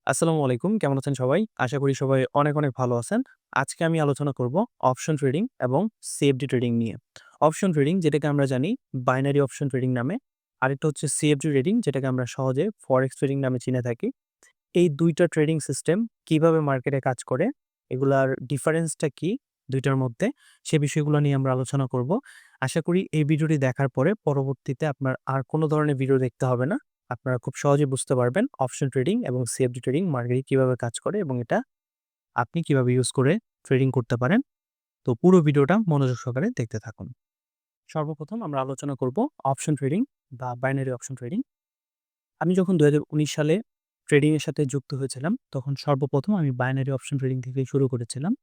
আসসালামু আলাইকুম। কেমন আছেন সবাই? আশা করি সবাই অনেক, অনেক ভালো আছেন। আজকে আমি আলোচনা করব অপশন ট্রেডিং এবং সিএফডি ট্রেডিং নিয়ে। অপশন ট্রেডিং যেটাকে আমরা জানি বাইনারি অপশন ট্রেডিং নামে। আরেকটা হচ্ছে সিএফডি ট্রেডিং যেটাকে আমরা সহজে ফরেক্স ট্রেডিং নামে চিনে থাকি। এই ২ টা ট্রেডিং সিস্টেম কিভাবে মার্কেটে কাজ করে, এগুলার ডিফারেন্সটা কি ২ টার মধ্যে, সে বিষয়গুলো নিয়ে আমরা আলোচনা করব। আশা করি এই ভিডিওটি দেখার পরে পরবর্তীতে আপনার আর কোন ধরনের ভিডিও দেখতে হবে না। আপনারা খুব সহজেই বুঝতে পারবেন অপশন ট্রেডিং এবং সিএফডি ট্রেডিং মার্কেটে কিভাবে কাজ করে এবং এটা আপনি কিভাবে ইউজ করে ট্রেডিং করতে পারেন। তো পুরো ভিডিওটা মনোযোগ সহকারে দেখতে থাকুন। সর্বপ্রথম আমরা আলোচনা করব অপশন ট্রেডিং বা বাইনারি অপশন ট্রেডিং। আমি যখন ২০১৯ সালে ট্রেডিং এর সাথে যুক্ত হয়েছিলাম, তখন সর্বপ্রথম আমি বাইনারি অপশন ট্রেডিং থেকেই শুরু করেছিলাম।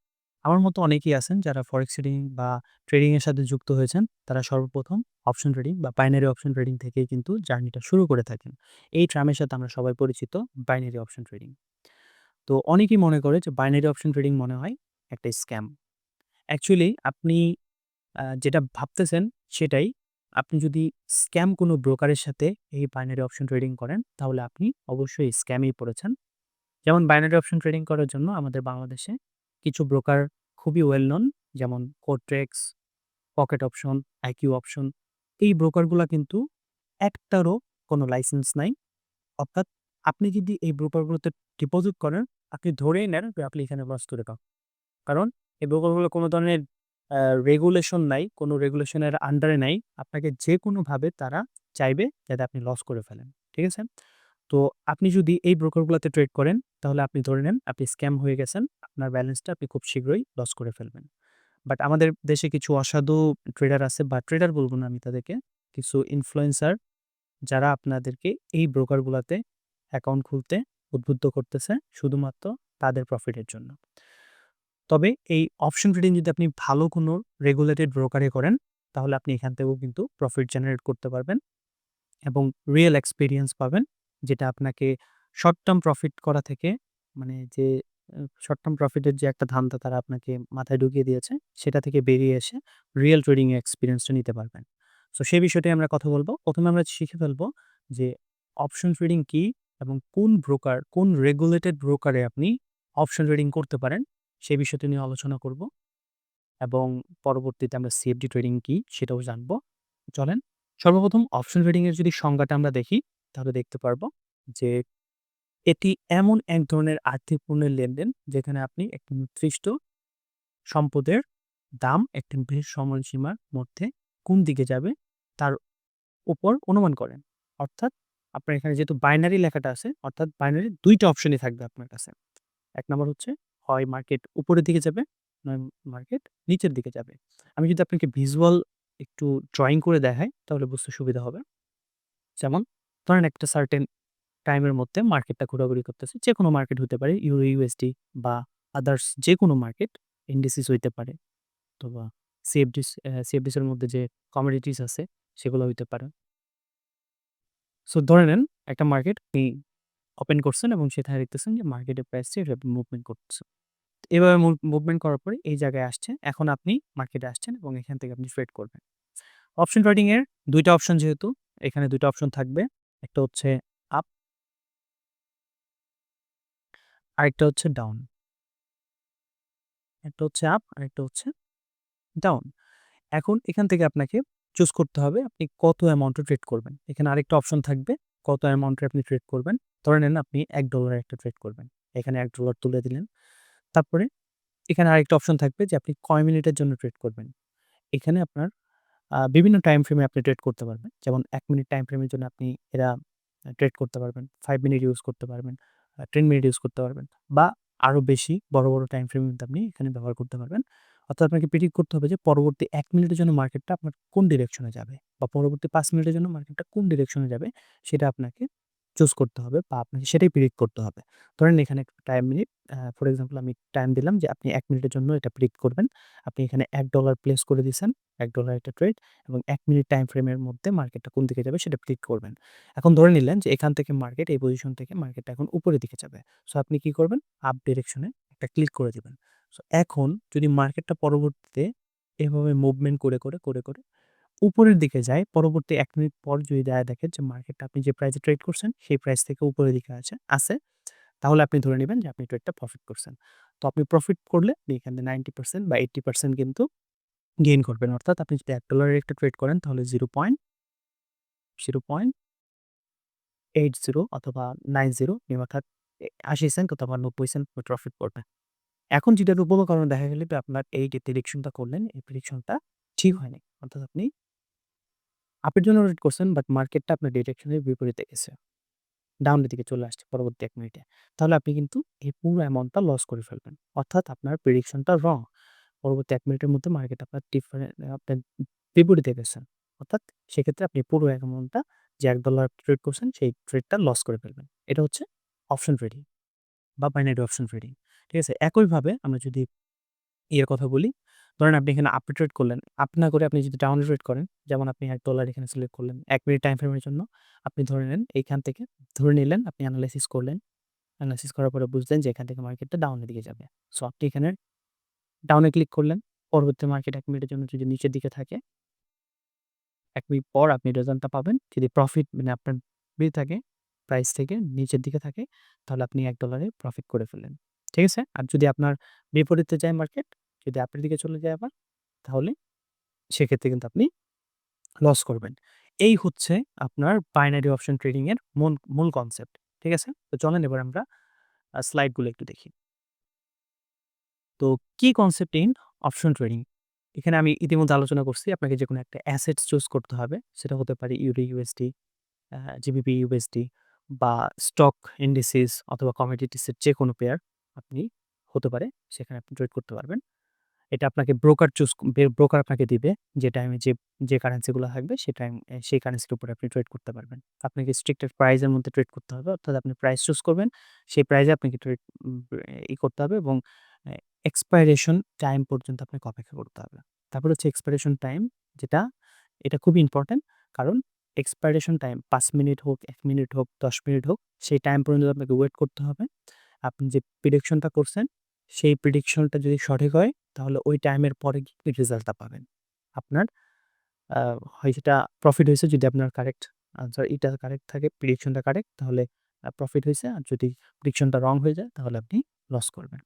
আমার মতো অনেকেই আছেন যারা ফরেক্স ট্রেডিং বা ট্রেডিং এর সাথে যুক্ত হয়েছেন। তারা সর্বপ্রথম অপশন ট্রেডিং বা বাইনারি অপশন ট্রেডিং থেকেই কিন্তু জার্নিটা শুরু করে থাকেন। এই টার্মের সাথে আমরা সবাই পরিচিত বাইনারি অপশন ট্রেডিং। তো অনেকেই মনে করে যে বাইনারি অপশন ট্রেডিং মনে হয় একটা স্ক্যাম। অ্যাকচুয়ালি আপনি যেটা ভাবতেছেন সেটাই। আপনি যদি স্ক্যাম কোনো ব্রোকারের সাথে এই বাইনারি অপশন ট্রেডিং করেন, তাহলে আপনি অবশ্যই স্ক্যামেই পড়েছেন। যেমন বাইনারি অপশন ট্রেডিং করার জন্য আমাদের বাংলাদেশে কিছু ব্রোকার খুবই ওয়েল নোন, যেমন কোট্রেক্স, পকেট অপশন, আইকিউ অপশন। এই ব্রোকারগুলা কিন্তু একটারও কোনো লাইসেন্স নাই। অর্থাৎ আপনি যদি এই ব্রোকারগুলোতে ডিপোজিট করেন, আপনি ধরেই নেন যে আপনি এখানে লস করে কারণ এই ব্রোকারগুলো কোনো ধরনের আ রেগুলেশন নাই, কোনো রেগুলেশনের আন্ডারে নাই। আপনাকে যেকোনোভাবে তারা চাইবে যাতে আপনি লস করে ফেলেন। ঠিক আছে? তো আপনি যদি এই ব্রোকারগুলাতে ট্রেড করেন, তাহলে আপনি ধরে নেন আপনি স্ক্যাম হয়ে গেছেন। আপনার ব্যালেন্সটা আপনি খুব শীঘ্রই লস করে ফেলবেন। বাট আমাদের দেশে কিছু অসাধু ট্রেডার আছে, বা ট্রেডার বলব না আমি তাদেরকে, কিছু ইনফ্লুয়েন্সার যারা আপনাদেরকে এই ব্রোকারগুলাতে অ্যাকাউন্ট খুলতে উদ্বুদ্ধ করতেছে শুধুমাত্র তাদের প্রফিটের জন্য। তবে এই অপশন ট্রেডিং যদি আপনি ভালো কোনো রেগুলেটেড ব্রোকারে করেন, তাহলে আপনি এখান থেকেও কিন্তু প্রফিট জেনারেট করতে পারবেন এবং রিয়েল এক্সপেরিয়েন্স পাবেন। যেটা আপনাকে শর্ট টার্ম প্রফিট করা থেকে, মানে যে শর্ট টার্ম প্রফিটের যে একটা ধান্দা তারা আপনাকে মাথায় ঢুকিয়ে দিয়েছে, সেটা থেকে বেরিয়ে এসে রিয়েল ট্রেডিং এর এক্সপেরিয়েন্সটা নিতে পারবেন। সো সেই বিষয়টাই আমরা কথা বলব। ১ম এ আমরা শিখে ফেলবো যে অপশন ট্রেডিং কি এবং কোন ব্রোকার, কোন রেগুলেটেড ব্রোকারে আপনি অপশন ট্রেডিং করতে পারেন, সেই বিষয়টি নিয়ে আলোচনা করব এবং পরবর্তীতে আমরা সিএফডি ট্রেডিং কি সেটাও জানবো। চলেন সর্বপ্রথম অপশন ট্রেডিং এর যদি সংজ্ঞাটা আমরা দেখি, তাহলে দেখতে পারবো যে এটি এমন এক ধরনের আর্থিক পণ্যের লেনদেন যেখানে আপনি একটি নির্দিষ্ট সম্পদের দাম একটি বিশেষ সময়সীমার মধ্যে কোন দিকে যাবে তার উপর অনুমান করেন। অর্থাৎ আপনার এখানে যেহেতু বাইনারি লেখাটা আছে, অর্থাৎ বাইনারি ২ টা অপশনই থাকবে আপনার কাছে। ১ নাম্বার হচ্ছে হয় মার্কেট উপরের দিকে যাবে, নয় মার্কেট নিচের দিকে যাবে। আমি যদি আপনাকে ভিজুয়াল একটু ড্রইং করে দেখাই, তাহলে বুঝতে সুবিধা হবে। যেমন ধরেন একটা সার্টেন টাইমের মধ্যে মার্কেটটা ঘোরাঘুরি করতেছে। যেকোনো মার্কেট হতে পারে, ইউরো, ইউএসডি বা আদার্স যেকোনো মার্কেট, ইন্ডিসিস হইতে পারে, অথবা সিএফডিস এর মধ্যে যে কমোডিটিস আছে সেগুলো হইতে পারে। সো ধরে নেন একটা মার্কেট আপনি ওপেন করছেন এবং সেখানে দেখতেছেন যে মার্কেটের প্রাইসটা এভাবে মুভমেন্ট করতেছে। এভাবে মুভমেন্ট করার পরে এই জায়গায় আসছে। এখন আপনি মার্কেটে আসছেন এবং এখান থেকে আপনি ট্রেড করবেন। অপশন ট্রেডিং এর ২ টা অপশন যেহেতু, এখানে ২ টা অপশন থাকবে। একটা হচ্ছে আপ, আরেকটা হচ্ছে ডাউন। একটা হচ্ছে আপ, আরেকটা হচ্ছে ডাউন। এখন এখান থেকে আপনাকে চুজ করতে হবে আপনি কত অ্যামাউন্টে ট্রেড করবেন। এখানে আরেকটা অপশন থাকবে কত অ্যামাউন্টে আপনি ট্রেড করবেন। ধরে নেন আপনি $১ একটা ট্রেড করবেন। এখানে $১ তুলে দিলেন। তারপরে এখানে আরেকটা অপশন থাকবে যে আপনি কয় মিনিটের জন্য ট্রেড করবেন। এখানে আপনার বিভিন্ন টাইম ফ্রেমে আপনি ট্রেড করতে পারবেন। যেমন ১ মিনিট টাইম ফ্রেমের জন্য আপনি এরা ট্রেড করতে পারবেন। ৫ মিনিট ইউজ করতে পারবেন। ১০ মিনিট ইউজ করতে পারবেন। বা আরো বেশি বড়, বড় টাইম ফ্রেম কিন্তু আপনি এখানে ব্যবহার করতে পারবেন। অর্থাৎ আপনাকে প্রেডিক্ট করতে হবে যে পরবর্তী ১ মিনিটের জন্য মার্কেটটা আপনার কোন ডিরেকশন এ যাবে বা পরবর্তী ৫ মিনিটের জন্য মার্কেটটা কোন ডিরেকশন এ যাবে, সেটা আপনাকে চুজ করতে হবে বা আপনাকে সেটাই প্রেডিক্ট করতে হবে। ধরেন এখানে একটা টাইম মিনিট, ফর এক্সাম্পল আমি টাইম দিলাম যে আপনি ১ মিনিটের জন্য এটা প্রেডিক্ট করবেন। আপনি এখানে $১ প্লেস করে দিছেন। $১ একটা ট্রেড এবং ১ মিনিট টাইম ফ্রেমের মধ্যে মার্কেটটা কোন দিকে যাবে সেটা প্রেডিক্ট করবেন। এখন ধরে নিলেন যে এখান থেকে মার্কেট, এই পজিশন থেকে মার্কেটটা এখন উপরের দিকে যাবে। সো আপনি কি করবেন? আপ ডিরেকশন এ একটা ক্লিক করে দিবেন। সো এখন যদি মার্কেটটা পরবর্তীতে এভাবে মুভমেন্ট করে উপরের দিকে যায়, পরবর্তী ১ মিনিট পর যদি দেখেন যে মার্কেটটা আপনি যে প্রাইসে ট্রেড করছেন সেই প্রাইস থেকে উপরের দিকে আছে, তাহলে আপনি ধরে নিবেন যে আপনি ট্রেডটা প্রফিট করছেন। তো আপনি প্রফিট করলে আপনি এখানে 90% বা 80% কিন্তু গেইন করবেন। অর্থাৎ আপনি যদি $1 এর একটা ট্রেড করেন তাহলে 0.80 অথবা 90 অর্থাৎ ৮০ সেন্ট অথবা ৯০ সেন্ট প্রফিট করবেন। এখন যেটার উপকরণ দেখা গেল যে আপনার এই যে প্রেডিকশনটা করলেন, এই প্রেডিকশনটা ঠিক হয়নি। অর্থাৎ আপনি আপের জন্য ট্রেড করছেন বাট মার্কেটটা আপনার ডিরেকশনের বিপরীতে গেছে। ডাউনের দিকে চলে আসছে পরবর্তী ১ মিনিটে। তাহলে আপনি কিন্তু এই পুরো অ্যামাউন্টটা লস করে ফেলবেন। অর্থাৎ আপনার প্রেডিকশনটা রং। পরবর্তী ১ মিনিটের মধ্যে মার্কেট আপনার আপনার বিপরীতে গেছে। অর্থাৎ সেক্ষেত্রে আপনি পুরো অ্যামাউন্টটা যে $১ ট্রেড করছেন সেই ট্রেডটা লস করে ফেলবেন। এটা হচ্ছে অপশন ট্রেডিং বা বাইনারি অপশন ট্রেডিং। ঠিক আছে? একইভাবে আমরা যদি ইয়ের কথা বলি, ধরেন আপনি এখানে আপ ট্রেড করলেন। আপ না করে আপনি যদি ডাউন ট্রেড করেন, যেমন আপনি $১ এখানে সিলেক্ট করলেন ১ মিনিট টাইম ফ্রেমের জন্য। আপনি ধরে নেন এইখান থেকে ধরে নিলেন আপনি এনালাইসিস করলেন। এনালাইসিস করার পরে বুঝলেন যে এখান থেকে মার্কেটটা ডাউনের দিকে যাবে। সো আপনি এখানে ডাউনে ক্লিক করলেন। পরবর্তী মার্কেট ১ মিনিটের জন্য যদি নিচের দিকে থাকে, ১ মিনিট পর আপনি রেজাল্টটা পাবেন। যদি প্রফিট মানে আপনার থাকে, প্রাইস থেকে নিচের দিকে থাকে, তাহলে আপনি $১ এ প্রফিট করে ফেললেন। ঠিক আছে? আর যদি আপনার বিপরীতে যায় মার্কেট, যদি আপের দিকে চলে যায় আবার, তাহলে সেক্ষেত্রে কিন্তু আপনি লস করবেন। এই হচ্ছে আপনার বাইনারি অপশন ট্রেডিং এর মূল কনসেপ্ট। ঠিক আছে? তো চলেন এবার আমরা স্লাইড গুলো একটু দেখি। তো কি কনসেপ্ট ইন অপশন ট্রেডিং? এখানে আমি ইতিমধ্যে আলোচনা করছি আপনাকে যেকোনো একটা অ্যাসেটস চুজ করতে হবে। সেটা হতে পারে ইউরি ইউএসডি, জিবিপি ইউএসডি বা স্টক ইন্ডিসিস অথবা কমোডিটিস এর যেকোনো পেয়ার আপনি হতে পারে সেখানে আপনি ট্রেড করতে পারবেন। এটা আপনাকে ব্রোকার আপনাকে দিবে যে টাইমে যে কারেন্সি গুলো থাকবে সে সেই কারেন্সির উপরে আপনি ট্রেড করতে পারবেন। আপনাকে স্ট্রিক্টেড প্রাইস এর মধ্যে ট্রেড করতে হবে। অর্থাৎ আপনি প্রাইস চুজ করবেন। সেই প্রাইসে আপনাকে ট্রেড করতে হবে এবং এ এক্সপাইরেশন টাইম পর্যন্ত আপনাকে অপেক্ষা করতে হবে। তারপর হচ্ছে এক্সপাইরেশন টাইম যেটা এটা খুবই ইম্পোর্টেন্ট। কারণ এক্সপাইরেশন টাইম ৫ মিনিট হোক, ১ মিনিট হোক, ১০ মিনিট হোক সেই টাইম পর্যন্ত আপনাকে ওয়েট করতে হবে। আপনি যে প্রেডিকশনটা করছেন সেই প্রেডিকশনটা যদি সঠিক হয় তাহলে ওই টাইমের পরে গিয়ে রেজাল্টটা পাবেন। আপনার আ হয় সেটা প্রফিট হইছে যদি আপনার কারেক্ট আনসার এটা কারেক্ট থাকে, প্রেডিকশনটা কারেক্ট তাহলে প্রফিট হইছে। আর যদি প্রেডিকশনটা রং হয়ে যায় তাহলে আপনি লস করবেন।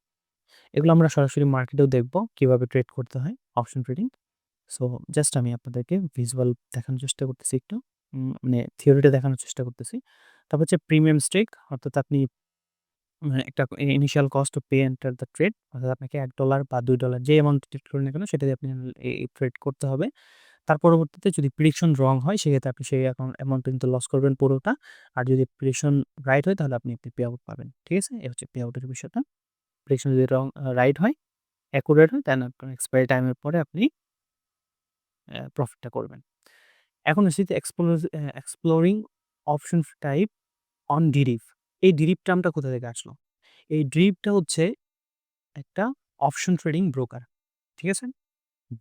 এগুলো আমরা সরাসরি মার্কেটেও দেখব কিভাবে ট্রেড করতে হয় অপশন ট্রেডিং। সো জাস্ট আমি আপনাদেরকে ভিজুয়াল দেখানোর চেষ্টা করতেছি একটু। মানে থিওরিটা দেখানোর চেষ্টা করতেছি। তারপর হচ্ছে প্রিমিয়াম স্টেক অর্থাৎ আপনি একটা initial cost to pay enter the trade অর্থাৎ আপনাকে $১ বা $২ যে অ্যামাউন্ট ট্রেড করেন না কেন সেটা দিয়ে আপনি এই ট্রেড করতে হবে। তার পরবর্তীতে যদি প্রেডিকশন রং হয় সেক্ষেত্রে আপনি সেই অ্যামাউন্টটা কিন্তু লস করবেন পুরোটা। আর যদি প্রেডিকশন রাইট হয় তাহলে আপনি পে আউট পাবেন। ঠিক আছে? এই হচ্ছে পে আউটের বিষয়টা। প্রেডিকশন যদি রাইট হয়, অ্যাকুরেট হয় দেন আপনার এক্সপায়ারি টাইম এর পরে আপনি প্রফিটটা করবেন। এখন আসি যে এক্সপ্লোরিং অপশন টাইপ অন ডিরিভ। এই ডিরিভ টার্মটা কোথা থেকে আসলো? এই ডিরিভটা হচ্ছে একটা অপশন ট্রেডিং ব্রোকার। ঠিক আছে?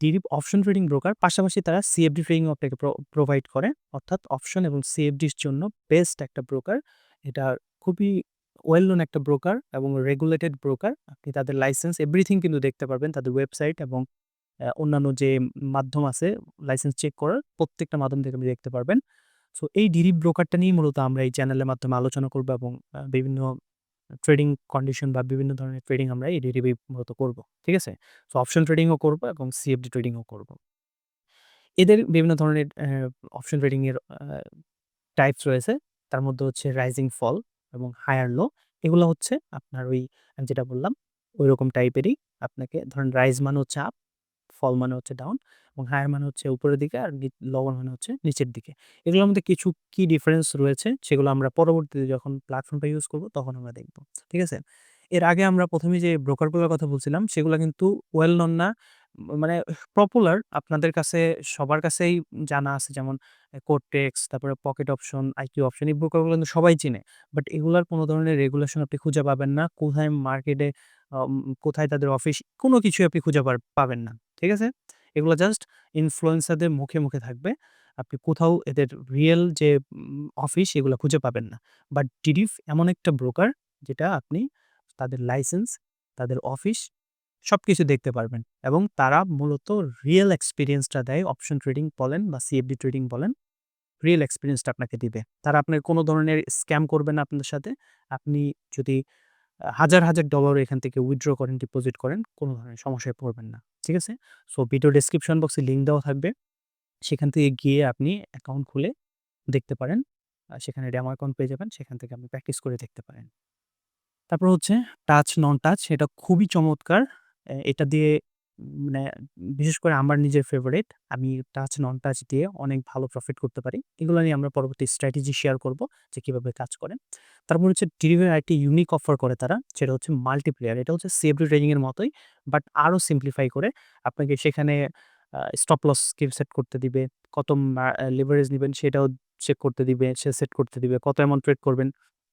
ডিরিভ অপশন ট্রেডিং ব্রোকার পাশাপাশি তারা সিএফডি ট্রেডিং আপনাকে প্রোভাইড করে। অর্থাৎ অপশন এবং সিএফডির জন্য বেস্ট একটা ব্রোকার। এটা খুবই ওয়েল নোন একটা ব্রোকার এবং রেগুলেটেড ব্রোকার। আপনি তাদের লাইসেন্স এভরিথিং কিন্তু দেখতে পারবেন তাদের ওয়েবসাইট এবং অন্যান্য যে মাধ্যম আছে লাইসেন্স চেক করার প্রত্যেকটা মাধ্যম থেকে আপনি দেখতে পারবেন। সো এই ডিরিভ ব্রোকারটা নিয়েই মূলত আমরা এই চ্যানেলের মাধ্যমে আলোচনা করব এবং বিভিন্ন ট্রেডিং কন্ডিশন বা বিভিন্ন ধরনের ট্রেডিং আমরা এই ডেরিভে মূলত করব। ঠিক আছে? সো অপশন ট্রেডিংও করব এবং সিএফডি ট্রেডিংও করব। এদের বিভিন্ন ধরনের অপশন ট্রেডিং এর টাইপস রয়েছে। তার মধ্যে হচ্ছে রাইজিং ফল এবং হায়ার লো। এগুলো হচ্ছে আপনার ওই আমি যেটা বললাম ঐরকম টাইপেরই। আপনাকে ধরেন রাইজ মানে হচ্ছে আপ, ফল মানে হচ্ছে ডাউন এবং হায়ার মানে হচ্ছে উপরের দিকে আর লোয়ার মানে হচ্ছে নিচের দিকে। এগুলোর মধ্যে কিছু কি ডিফারেন্স রয়েছে সেগুলো আমরা পরবর্তীতে যখন প্ল্যাটফর্মটা ইউজ করব তখন আমরা দেখব। ঠিক আছে? এর আগে আমরা ১ম এই যে ব্রোকারগুলোর কথা বলছিলাম সেগুলা কিন্তু ওয়েল নোন না। মানে পপুলার আপনাদের কাছে সবার কাছেই জানা আছে যেমন কোরটেক্স, তারপরে পকেট অপশন, আইকিউ অপশন এই ব্রোকারগুলো কিন্তু সবাই চিনে। বাট এগুলার কোনো ধরনের রেগুলেশন আপনি খুঁজে পাবেন না। কোথায় মার্কেটে কোথায় তাদের অফিস কোনো কিছুই আপনি খুঁজে পাবেন না। ঠিক আছে? এগুলো জাস্ট ইনফ্লুয়েন্সারদের মুখে থাকবে। আপনি কোথাও এদের রিয়েল যে অফিস এগুলো খুঁজে পাবেন না। বাট টিডিএফ এমন একটা ব্রোকার যেটা আপনি তাদের লাইসেন্স, তাদের অফিস সবকিছু দেখতে পারবেন এবং তারা মূলত রিয়েল এক্সপেরিয়েন্সটা দেয় অপশন ট্রেডিং বলেন বা সিএফডি ট্রেডিং বলেন রিয়েল এক্সপেরিয়েন্সটা আপনাকে দিবে। তারা আপনার কোনো ধরনের স্ক্যাম করবে না আপনার সাথে। আপনি যদি হাজার ডলার এখান থেকে উইথড্র করেন, ডিপোজিট করেন, কোনো ধরনের সমস্যায় পড়বেন না। ঠিক আছে? সো ভিডিও ডেসক্রিপশন বক্সে লিঙ্ক দেওয়া থাকবে। সেখান থেকে গিয়ে আপনি অ্যাকাউন্ট খুলে দেখতে পারেন। সেখানে ডেমো অ্যাকাউন্ট পেয়ে যাবেন। সেখান থেকে আপনি প্র্যাকটিস করে দেখতে পারেন। তারপর হচ্ছে টাচ, নন টাচ এটা খুবই চমৎকার। এটা দিয়ে মানে বিশেষ করে আমার নিজের ফেভারিট। আমি টাচ, নন টাচ দিয়ে অনেক ভালো প্রফিট করতে পারি। এগুলো নিয়ে আমরা পরবর্তী স্ট্র্যাটেজি শেয়ার করব যে কিভাবে কাজ করে। তারপর হচ্ছে Derive আরেকটি ইউনিক অফার করে তারা। সেটা হচ্ছে মাল্টিপ্লেয়ার। এটা হচ্ছে CFD ট্রেডিং এর মতোই বাট আরো সিম্পলিফাই করে আপনাকে সেখানে স্টপ লস স্কিল সেট করতে দিবে। কত লিভারেজ নিবেন সেটাও চেক করতে দিবে, সে সেট করতে দিবে। কত অ্যামাউন্ট ট্রেড করবেন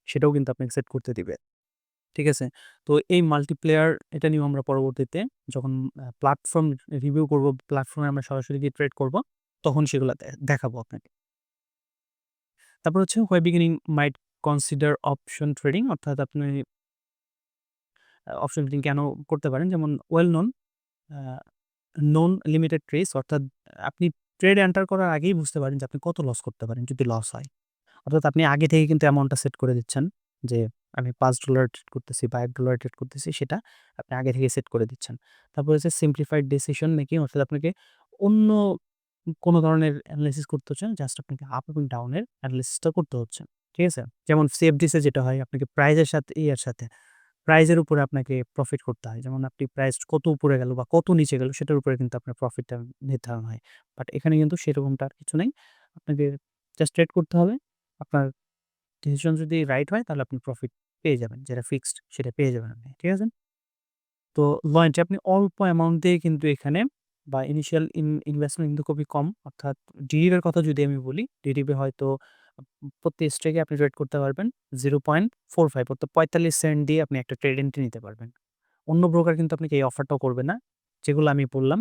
সেটাও কিন্তু আপনাকে সেট করতে দিবে। ঠিক আছে? তো এই মাল্টিপ্লেয়ার এটা নিয়েও আমরা পরবর্তীতে যখন প্ল্যাটফর্ম রিভিউ করব, প্ল্যাটফর্মে আমরা সরাসরি গিয়ে ট্রেড করব, তখন সেগুলা দেখাবো আপনাকে। তারপর হচ্ছে why beginning might consider option trading অর্থাৎ আপনি অপশন ট্রেডিং কেন করতে পারেন? যেমন well known uh known limited trace অর্থাৎ আপনি ট্রেড এন্টার করার আগেই বুঝতে পারেন যে আপনি কত লস করতে পারেন যদি লস হয়। অর্থাৎ আপনি আগে থেকে কিন্তু অ্যামাউন্টটা সেট করে দিচ্ছেন যে আমি $5 ট্রেড করতেছি বা $1 ট্রেড করতেছি সেটা আপনি আগে থেকে সেট করে দিচ্ছেন। তারপর হচ্ছে সিম্পলিফাইড ডিসিশন মেকিং অর্থাৎ আপনাকে অন্য কোনো ধরনের এনালাইসিস করতে হচ্ছে না। জাস্ট আপনাকে আপ এবং ডাউন এর এনালাইসিসটা করতে হচ্ছে। ঠিক আছে? যেমন CFDs এ যেটা হয় আপনাকে প্রাইস এর সাথে সাথে প্রাইস এর উপরে আপনাকে প্রফিট করতে হয়। যেমন আপনি প্রাইস কত উপরে গেল বা কত নিচে গেল সেটার উপরে কিন্তু আপনার প্রফিটটা নির্ধারণ হয়। বাট এখানে কিন্তু সেরকমটা আর কিছু নেই। আপনাকে জাস্ট ট্রেড করতে হবে। আপনার ডিসিশন যদি রাইট হয় তাহলে আপনি প্রফিট পেয়ে যাবেন। যেটা ফিক্সড সেটা পেয়ে যাবেন আপনি। ঠিক আছে? তো লয়েন্টি আপনি অল্প অ্যামাউন্ট দিয়ে কিন্তু এখানে বা ইনিশিয়াল ইনভেস্টমেন্ট কিন্তু খুবই কম। অর্থাৎ ডিডিভ এর কথা যদি আমি বলি, ডিডিভ এ হয়তো প্রতি স্ট্রাইকে আপনি ট্রেড করতে পারবেন 0.45 অর্থাৎ ৪৫ সেন্ট দিয়ে আপনি একটা ট্রেড এন্ট্রি নিতে পারবেন। অন্য ব্রোকার কিন্তু আপনাকে এই অফারটাও করবে না। যেগুলো আমি বললাম,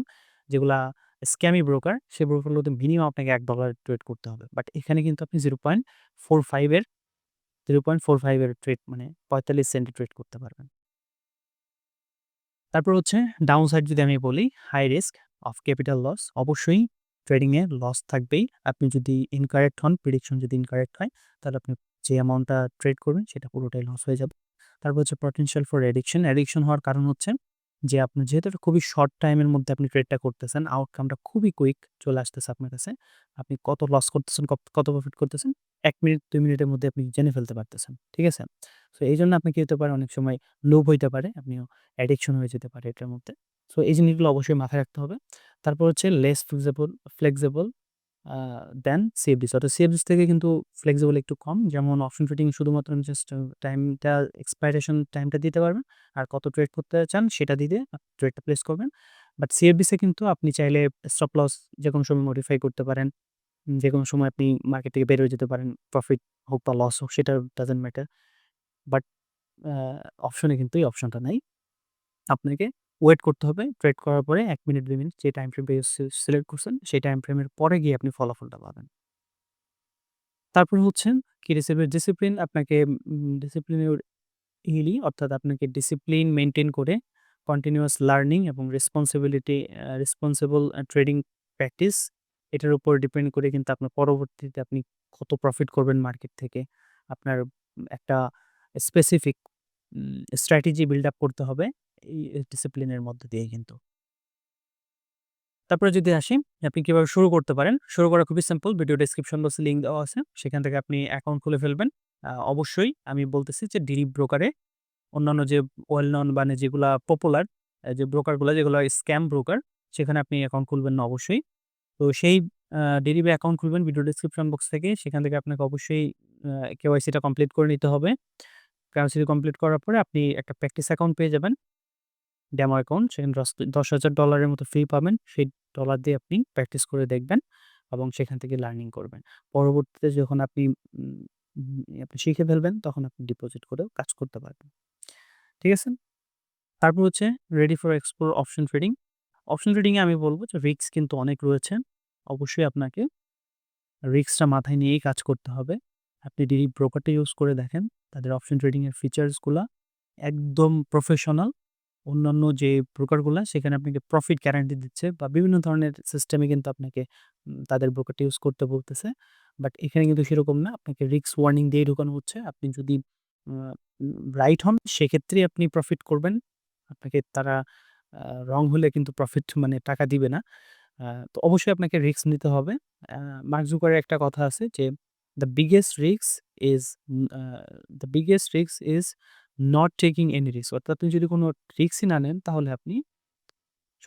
যেগুলা স্ক্যামি ব্রোকার, সেই ব্রোকারগুলোতে মিনিমাম আপনাকে $১ ট্রেড করতে হবে। বাট এখানে কিন্তু আপনি 0.45 এর ট্রেড মানে ৪৫ সেন্টে ট্রেড করতে পারবেন। তারপর হচ্ছে ডাউন সাইড যদি আমি বলি, high risk of capital loss. অবশ্যই ট্রেডিং এ লস থাকবেই। আপনি যদি ইনকারেক্ট হন, প্রেডিকশন যদি ইনকারেক্ট হয়, তাহলে আপনি যে অ্যামাউন্টটা ট্রেড করবেন সেটা পুরোটাই লস হয়ে যাবে। তারপর হচ্ছে পটেনশিয়াল ফর অ্যাডিকশন। অ্যাডিকশন হওয়ার কারণ হচ্ছে যে আপনি যেহেতু এটা খুবই শর্ট টাইমের মধ্যে আপনি ট্রেডটা করতেছেন, আউটকামটা খুবই কুইক চলে আসতেছে আপনার কাছে। আপনি কত লস করতেছেন, কত প্রফিট করতেছেন, ১ মিনিট ২ মিনিটের মধ্যে আপনি জেনে ফেলতে পারতেছেন। ঠিক আছে? সো এইজন্য আপনি কি হতে পারে অনেক সময় লোভ হইতে পারে। আপনিও অ্যাডিকশন হয়ে যেতে পারে এটার মধ্যে। সো এই জিনিসগুলো অবশ্যই মাথায় রাখতে হবে। তারপর হচ্ছে লেস ফ্লেক্সিবল আ দেন CFDs অর্থাৎ CFDs থেকে কিন্তু ফ্লেক্সিবল একটু কম। যেমন অপশন ট্রেডিং শুধুমাত্র জাস্ট টাইমটা এক্সপাইরেশন টাইমটা দিতে পারবেন। আর কত ট্রেড করতে চান সেটা দিয়ে ট্রেডটা প্লেস করবেন। বাট CFDs এ কিন্তু আপনি চাইলে স্টপ লস যেকোনো সময় মডিফাই করতে পারেন। যেকোনো সময় আপনি মার্কেট থেকে বের হয়ে যেতে পারেন। প্রফিট হোক বা লস হোক সেটা ডাজন্ট ম্যাটার। বাট আ অপশনে কিন্তু এই অপশনটা নাই। আপনাকে ওয়েট করতে হবে। ট্রেড করার পরে ১ মিনিট ২ মিনিট যে টাইম ফ্রেম সিলেক্ট করছেন, সেই টাইম ফ্রেমের পরে গিয়ে আপনি ফলাফলটা পাবেন। তারপর হচ্ছে কি ডিসিপ্লিন আপনাকে ডিসিপ্লিনের অর্থাৎ আপনাকে ডিসিপ্লিন মেইনটেইন করে কন্টিনিউয়াস লার্নিং এবং রেসপন্সিবল ট্রেডিং প্র্যাকটিস এটার উপর ডিপেন্ড করে কিন্তু আপনার পরবর্তীতে আপনি কত প্রফিট করবেন মার্কেট থেকে। আপনার একটা স্পেসিফিক স্ট্র্যাটেজি বিল্ড আপ করতে হবে এই ডিসিপ্লিনের মধ্য দিয়ে কিন্তু। তারপরে যদি আসি, আপনি কিভাবে শুরু করতে পারেন? শুরু করা খুবই সিম্পল। ভিডিও ডেসক্রিপশন বক্সে লিঙ্ক দেওয়া আছে। সেখান থেকে আপনি অ্যাকাউন্ট খুলে ফেলবেন। অবশ্যই আমি বলতেছি যে ডিরিপ ব্রোকারে অন্যান্য যে ওয়েল নন মানে যেগুলা পপুলার যে ব্রোকারগুলা যেগুলো স্ক্যাম ব্রোকার সেখানে আপনি অ্যাকাউন্ট খুলবেন না অবশ্যই। তো সেই ডেরিভে অ্যাকাউন্ট খুলবেন ভিডিও ডেসক্রিপশন বক্স থেকে। সেখান থেকে আপনাকে অবশ্যই আ কেওয়াইসিটা কমপ্লিট করে নিতে হবে। কেওয়াইসি কমপ্লিট করার পরে আপনি একটা প্র্যাকটিস অ্যাকাউন্ট পেয়ে যাবেন। ডেমো অ্যাকাউন্ট সেখানে $১০,০০০ এর মতো ফি পাবেন। সেই ডলার দিয়ে আপনি প্র্যাকটিস করে দেখবেন এবং সেখান থেকে লার্নিং করবেন। পরবর্তীতে যখন আপনি উম আপনি শিখে ফেলবেন তখন আপনি ডিপোজিট করেও কাজ করতে পারবেন। ঠিক আছে? তারপর হচ্ছে ready for explore option trading. Option trading এ আমি বলব যে রিস্ক কিন্তু অনেক রয়েছে। অবশ্যই আপনাকে রিস্কটা মাথায় নিয়েই কাজ করতে হবে। আপনি ডিরেক্ট ব্রোকারটা ইউজ করে দেখেন। তাদের অপশন ট্রেডিং এর ফিচার্স গুলা একদম প্রফেশনাল। অন্যান্য যে ব্রোকারগুলা সেখানে আপনাকে প্রফিট গ্যারান্টি দিচ্ছে বা বিভিন্ন ধরনের সিস্টেমে কিন্তু আপনাকে তাদের ব্রোকারটা ইউজ করতে বলতেছে। বাট এখানে কিন্তু সেরকম না। আপনাকে রিস্ক ওয়ার্নিং দিয়েই ঢোকানো হচ্ছে। আপনি যদি আ রাইট হন সেক্ষেত্রেই আপনি প্রফিট করবেন। আপনাকে তারা আ রং হলে কিন্তু প্রফিট মানে টাকা দিবে না। আ তো অবশ্যই আপনাকে রিস্ক নিতে হবে। আ মার্ক জুকারের একটা কথা আছে যে, "the biggest risk is a the biggest risk is not taking any risk." অর্থাৎ আপনি যদি কোনো রিস্কই না নেন তাহলে আপনি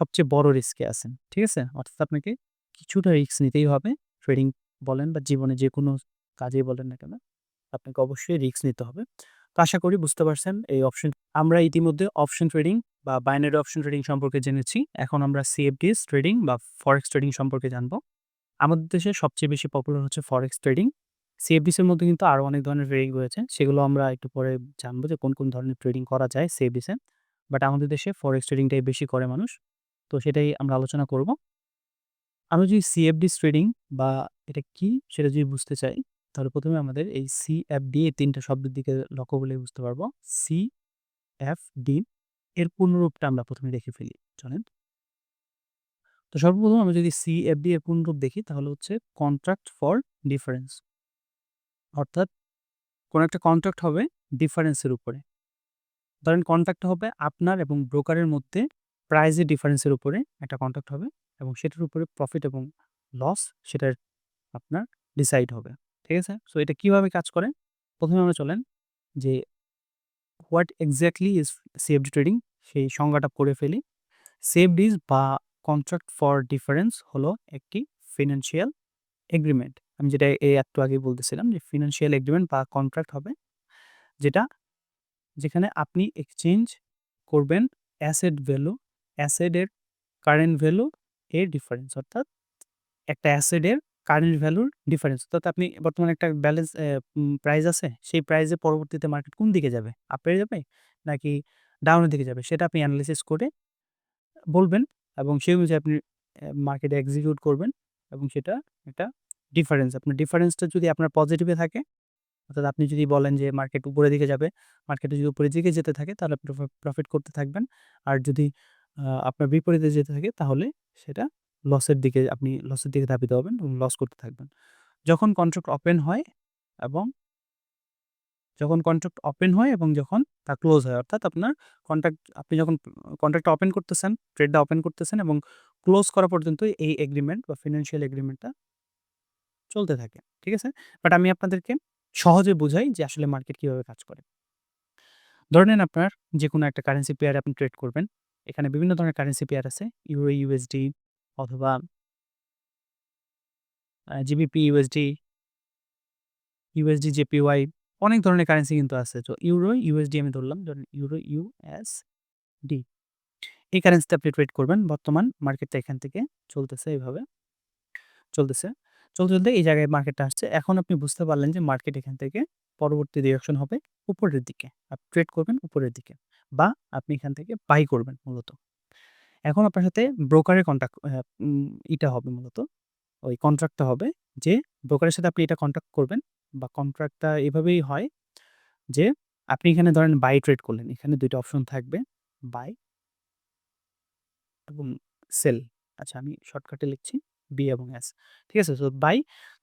সবচেয়ে বড় রিস্কে আছেন। ঠিক আছে? অর্থাৎ আপনাকে কিছুটা রিস্ক নিতেই হবে। ট্রেডিং বলেন বা জীবনে যেকোনো কাজেই বলেন না কেন, আপনাকে অবশ্যই রিস্ক নিতে হবে। তো আশা করি বুঝতে পারছেন এই অপশন আমরা ইতিমধ্যে অপশন ট্রেডিং বা বাইনারি অপশন ট্রেডিং সম্পর্কে জেনেছি। এখন আমরা সিএফডিএস ট্রেডিং বা ফরেক্স ট্রেডিং সম্পর্কে জানব। আমাদের দেশে সবচেয়ে বেশি পপুলার হচ্ছে ফরেক্স ট্রেডিং। সিএফডিস এর মধ্যে কিন্তু আরো অনেক ধরনের ট্রেডিং রয়েছে। সেগুলো আমরা একটু পরে জানবো যে কোন ধরনের ট্রেডিং করা যায় সিএফডিস এ। বাট আমাদের দেশে ফরেক্স ট্রেডিংটাই বেশি করে মানুষ। তো সেটাই আমরা আলোচনা করব। আমরা যদি সিএফডিস ট্রেডিং বা এটা কি সেটা যদি বুঝতে চাই, তাহলে ১ম এ আমাদের এই সিএফডি এই ৩ টা শব্দের দিকে লক্ষ্য করলেই বুঝতে পারবো। সিএফডি এর পূর্ণরূপটা আমরা ১ম এ দেখে ফেলি। চলেন। তো সর্বপ্রথম আমরা যদি সিএফডি এর পূর্ণরূপ দেখি তাহলে হচ্ছে কন্ট্রাক্ট ফর ডিফারেন্স। অর্থাৎ কোন একটা কন্ট্রাক্ট হবে ডিফারেন্স এর উপরে। ধরেন কন্ট্রাক্ট হবে আপনার এবং ব্রোকারের মধ্যে প্রাইস এর ডিফারেন্স এর উপরে একটা কন্ট্রাক্ট হবে এবং সেটার উপরে প্রফিট এবং লস সেটার আপনার ডিসাইড হবে। ঠিক আছে? সো এটা কিভাবে কাজ করে? ১ম এ আমরা চলেন যে what exactly is CFD trading সেই সংজ্ঞাটা পড়ে ফেলি। সিএফডিস বা কন্ট্রাক্ট ফর ডিফারেন্স হলো একটি ফিন্যান্সিয়াল এগ্রিমেন্ট। আমি যেটা একটু আগেই বলতেছিলাম যে ফিন্যান্সিয়াল এগ্রিমেন্ট বা কন্ট্রাক্ট হবে যেটা যেখানে আপনি এক্সচেঞ্জ করবেন অ্যাসেট ভ্যালু, অ্যাসেটের কারেন্ট ভ্যালু এর ডিফারেন্স। অর্থাৎ একটা অ্যাসেটের কারেন্ট ভ্যালুর ডিফারেন্স। অর্থাৎ আপনি বর্তমানে একটা ব্যালেন্স প্রাইস আছে। সেই প্রাইসে পরবর্তীতে মার্কেট কোন দিকে যাবে? আপে যাবে নাকি ডাউনের দিকে যাবে? সেটা আপনি এনালাইসিস করে বলবেন এবং সেই অনুযায়ী আপনি মার্কেটে এক্সিকিউট করবেন এবং সেটা একটা ডিফারেন্স। আপনার ডিফারেন্সটা যদি আপনার পজিটিভে থাকে, অর্থাৎ আপনি যদি বলেন যে মার্কেট উপরের দিকে যাবে, মার্কেটে যদি উপরের দিকে যেতে থাকে তাহলে আপনি প্রফিট করতে থাকবেন। আর যদি আপনার বিপরীতে যেতে থাকে তাহলে সেটা লসের দিকে ধাবিত হবেন এবং লস করতে থাকবেন। যখন কন্ট্রাক্ট ওপেন হয় এবং যখন কন্ট্রাক্ট ওপেন হয় এবং যখন তা ক্লোজ হয়, অর্থাৎ আপনার আপনি যখন কন্ট্রাক্টটা ওপেন করতেছেন, ট্রেডটা ওপেন করতেছেন এবং ক্লোজ করা পর্যন্ত এই এগ্রিমেন্ট বা ফিন্যান্সিয়াল এগ্রিমেন্টটা চলতে থাকে। ঠিক আছে? বাট আমি আপনাদেরকে সহজে বুঝাই যে আসলে মার্কেট কিভাবে কাজ করে। ধরে নেন আপনার যেকোনো একটা কারেন্সি পেয়ারে আপনি ট্রেড করবেন। এখানে বিভিন্ন ধরনের কারেন্সি পেয়ার আছে। ইউরো ইউএসডি অথবা জিবিপি ইউএসডি, ইউএসডি জেপিওয়াই অনেক ধরনের কারেন্সি কিন্তু আছে। তো ইউরো ইউএসডি আমি ধরলাম। ধরেন ইউরো ইউএসডি। এই কারেন্সিতে আপনি ট্রেড করবেন। বর্তমান মার্কেটটা এখান থেকে চলতেছে এভাবে চলতেছে। চলতে এই জায়গায় মার্কেটটা আসছে। এখন আপনি বুঝতে পারলেন যে মার্কেট এখান থেকে পরবর্তী ডিরেকশন হবে উপরের দিকে। আপনি ট্রেড করবেন উপরের দিকে বা আপনি এখান থেকে বাই করবেন মূলত। এখন আপনার সাথে ব্রোকারের কন্ট্যাক্ট ইটা হবে মূলত। ওই কন্ট্রাক্টটা হবে যে ব্রোকারের সাথে আপনি এটা কন্ট্রাক্ট করবেন বা কন্ট্রাক্টটা এভাবেই হয় যে আপনি এখানে ধরেন বাই ট্রেড করলেন। এখানে ২ টা অপশন থাকবে বাই এবং সেল। আচ্ছা আমি শর্টকাটে লিখছি বি এবং এস। ঠিক আছে? সো বাই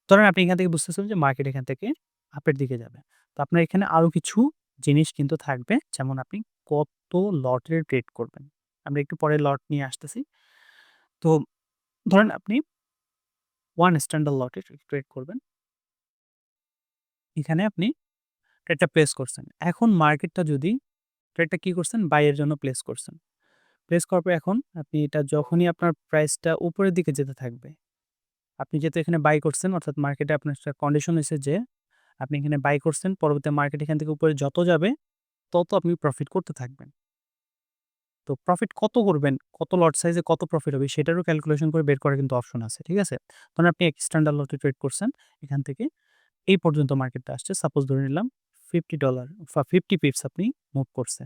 ধরেন আপনি এখান থেকে বুঝতেছেন যে মার্কেট এখান থেকে আপের দিকে যাবে। তো আপনার এখানে আরো কিছু জিনিস কিন্তু থাকবে। যেমন আপনি কত লটের ট্রেড করবেন। আমরা একটু পরে লট নিয়ে আসতেছি। তো ধরেন আপনি 1 স্ট্যান্ডার্ড লটে ট্রেড করবেন। এখানে আপনি ট্রেডটা প্লেস করছেন। এখন মার্কেটটা যদি ট্রেডটা কি করছেন? বাই এর জন্য প্লেস করছেন। প্লেস করার পর এখন আপনি এটা যখনই আপনার প্রাইসটা উপরের দিকে যেতে থাকবে, আপনি যেহেতু এখানে বাই করছেন অর্থাৎ মার্কেটে আপনার একটা কন্ডিশন হইছে যে আপনি এখানে বাই করছেন, পরবর্তী মার্কেট এখান থেকে উপরে যত যাবে তত আপনি প্রফিট করতে থাকবেন। তো প্রফিট কত করবেন, কত লট সাইজে কত প্রফিট হবে সেটারও ক্যালকুলেশন করে বের করার কিন্তু অপশন আছে। ঠিক আছে? ধরুন আপনি এক স্ট্যান্ডার্ড লটে ট্রেড করছেন। এখান থেকে এই পর্যন্ত মার্কেটটা আসছে। সাপোজ ধরে নিলাম $50 বা 50 পিপস আপনি মুভ করছে।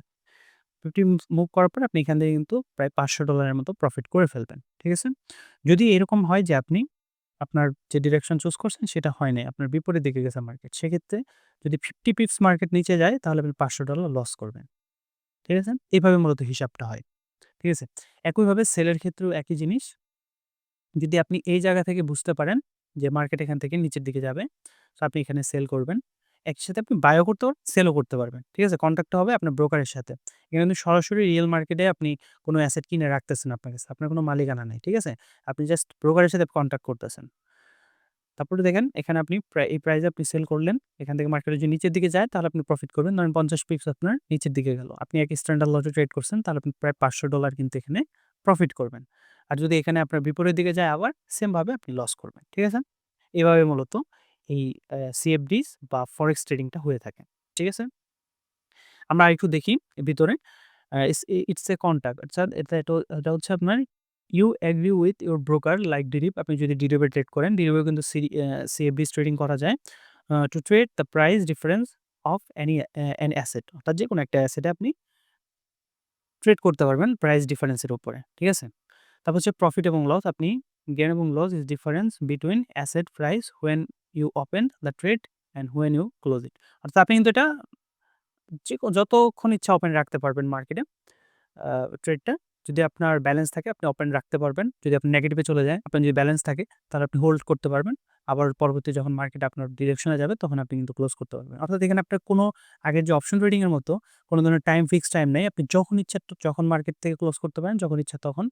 50 মুভ করার পর আপনি এখান থেকে কিন্তু প্রায় $500 এর মতো প্রফিট করে ফেলবেন। ঠিক আছে? যদি এরকম হয় যে আপনি আপনার যে ডিরেকশন চুজ করছেন সেটা হয় নাই। আপনার বিপরীত দিকে গেছে মার্কেট। সেক্ষেত্রে যদি 50 পিপস মার্কেট নিচে যায় তাহলে আপনি $500 লস করবেন। ঠিক আছে? এভাবে মূলত হিসাবটা হয়। ঠিক আছে? একইভাবে সেলের ক্ষেত্রেও একই জিনিস। যদি আপনি এই জায়গা থেকে বুঝতে পারেন যে মার্কেট এখান থেকে নিচের দিকে যাবে, সো আপনি এখানে সেল করবেন। একই সাথে আপনি বাইও করতে পারবেন, সেলও করতে পারবেন। ঠিক আছে? কনট্যাক্টটা হবে আপনার ব্রোকারের সাথে। এখানে কিন্তু সরাসরি রিয়েল মার্কেটে আপনি কোনো অ্যাসেট কিনে রাখতেছেন আপনার কাছে। আপনার কোনো মালিকানা নাই। ঠিক আছে? আপনি জাস্ট ব্রোকারের সাথে কনট্যাক্ট করতেছেন। তারপরে দেখেন এখানে আপনি এই প্রাইসে আপনি সেল করলেন। এখান থেকে মার্কেটে যদি নিচের দিকে যায় তাহলে আপনি প্রফিট করবেন। ধরেন ৫০ পিপস আপনার নিচের দিকে গেল। আপনি এক স্ট্যান্ডার্ড লটে ট্রেড করছেন তাহলে আপনি প্রায় $৫০০ কিন্তু এখানে প্রফিট করবেন। আর যদি এখানে আপনার বিপরীত দিকে যায় আবার সেম ভাবে আপনি লস করবেন। ঠিক আছে? এভাবে মূলত এই সিএফডিস বা ফরেক্স ট্রেডিংটা হয়ে থাকে। ঠিক আছে? আমরা আরেকটু দেখি ভিতরে। ইটস এ কন্ট্রাক্ট অর্থাৎ এটা হচ্ছে আপনার you agree with your broker like ডিরিপ। আপনি যদি ডিরিপে ট্রেড করেন, ডিরিপে কিন্তু সিএফডিস ট্রেডিং করা যায়। To trade the price difference of an asset অর্থাৎ যেকোনো একটা অ্যাসেটে আপনি ট্রেড করতে পারবেন প্রাইস ডিফারেন্সের উপরে। ঠিক আছে? তারপর হচ্ছে প্রফিট এবং লস। আপনি গেইন এবং loss is difference between asset price when you open the trade and when you close it. অর্থাৎ আপনি কিন্তু এটা যতক্ষণ ইচ্ছা ওপেন রাখতে পারবেন মার্কেটে ট্রেডটা। যদি আপনার ব্যালেন্স থাকে আপনি ওপেন রাখতে পারবেন। যদি আপনি নেগেটিভে চলে যায়, আপনার যদি ব্যালেন্স থাকে তাহলে আপনি হোল্ড করতে পারবেন। আবার পরবর্তী যখন মার্কেট আপনার ডিরেকশনে যাবে তখন আপনি কিন্তু ক্লোজ করতে পারবেন। অর্থাৎ এখানে আপনার কোনো আগের যে অপশন ট্রেডিং এর মতো কোনো ধরনের ফিক্সড টাইম নেই। আপনি যখন ইচ্ছা যখন মার্কেট থেকে ক্লোজ করতে পারেন, যখন ইচ্ছা তখন